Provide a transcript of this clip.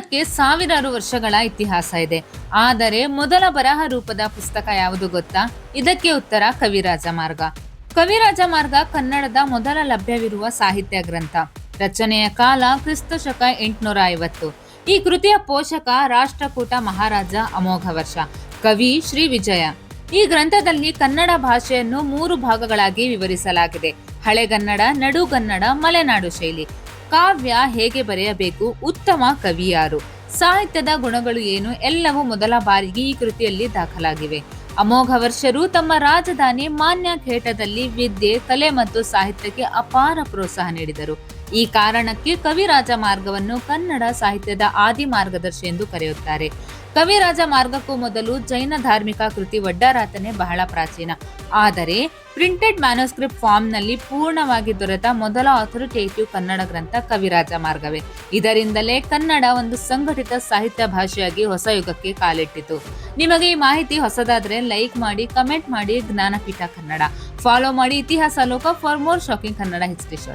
ಕನ್ನಡಕ್ಕೆ ಸಾವಿರಾರು ವರ್ಷಗಳ ಇತಿಹಾಸ ಇದೆ. ಆದರೆ ಮೊದಲ ಬರಹ ರೂಪದ ಪುಸ್ತಕ ಯಾವುದು ಗೊತ್ತಾ? ಇದಕ್ಕೆ ಉತ್ತರ ಕವಿರಾಜ ಮಾರ್ಗ. ಕವಿರಾಜ ಮಾರ್ಗ ಕನ್ನಡದ ಮೊದಲ ಲಭ್ಯವಿರುವ ಸಾಹಿತ್ಯ ಗ್ರಂಥ. ರಚನೆಯ ಕಾಲ ಕ್ರಿಸ್ತ ಶಕ 850. ಈ ಕೃತಿಯ ಪೋಷಕ ರಾಷ್ಟ್ರಕೂಟ ಮಹಾರಾಜ ಅಮೋಘ ವರ್ಷ. ಕವಿ ಶ್ರೀ ವಿಜಯ. ಈ ಗ್ರಂಥದಲ್ಲಿ ಕನ್ನಡ ಭಾಷೆಯನ್ನು 3 ಭಾಗಗಳಾಗಿ ವಿವರಿಸಲಾಗಿದೆ. ಹಳೆಗನ್ನಡ, ನಡುಗನ್ನಡ, ಮಲೆನಾಡು ಶೈಲಿ. ಕಾವ್ಯ ಹೇಗೆ ಬರೆಯಬೇಕು, ಉತ್ತಮ ಕವಿ ಯಾರು, ಸಾಹಿತ್ಯದ ಗುಣಗಳು ಏನು ಎಲ್ಲವೂ ಮೊದಲ ಬಾರಿಗೆ ಈ ಕೃತಿಯಲ್ಲಿ ದಾಖಲಾಗಿವೆ. ಅಮೋಘ ವರ್ಷರು ತಮ್ಮ ರಾಜಧಾನಿ ಮಾನ್ಯಖೇಟದಲ್ಲಿ ವಿದ್ಯೆ, ಕಲೆ ಮತ್ತು ಸಾಹಿತ್ಯಕ್ಕೆ ಅಪಾರ ಪ್ರೋತ್ಸಾಹ ನೀಡಿದರು. ಈ ಕಾರಣಕ್ಕೆ ಕವಿರಾಜ ಮಾರ್ಗವನ್ನು ಕನ್ನಡ ಸಾಹಿತ್ಯದ ಆದಿ ಮಾರ್ಗದರ್ಶಿ ಎಂದು ಕರೆಯುತ್ತಾರೆ. ಕವಿರಾಜ ಮಾರ್ಗಕ್ಕೂ ಮೊದಲು ಜೈನ ಧಾರ್ಮಿಕ ಕೃತಿ ಒಡ್ಡರಾತನೆ ಬಹಳ ಪ್ರಾಚೀನ. ಆದರೆ ಪ್ರಿಂಟೆಡ್ ಮ್ಯಾನುಸ್ಕ್ರಿಪ್ಟ್ ಫಾರ್ಮ್ನಲ್ಲಿ ಪೂರ್ಣವಾಗಿ ದೊರೆತ ಮೊದಲ ಅಥಾರಿಟೇಟಿವ್ ಕನ್ನಡ ಗ್ರಂಥ ಕವಿರಾಜ ಮಾರ್ಗವೇ. ಇದರಿಂದಲೇ ಕನ್ನಡ ಒಂದು ಸಂಘಟಿತ ಸಾಹಿತ್ಯ ಭಾಷೆಯಾಗಿ ಹೊಸ ಯುಗಕ್ಕೆ ಕಾಲಿಟ್ಟಿತು. ನಿಮಗೆ ಈ ಮಾಹಿತಿ ಹೊಸದಾದ್ರೆ ಲೈಕ್ ಮಾಡಿ, ಕಮೆಂಟ್ ಮಾಡಿ. ಜ್ಞಾನಪೀಠ ಕನ್ನಡ ಫಾಲೋ ಮಾಡಿ. ಇತಿಹಾಸ ಲೋಕ for more shocking Kannada history show.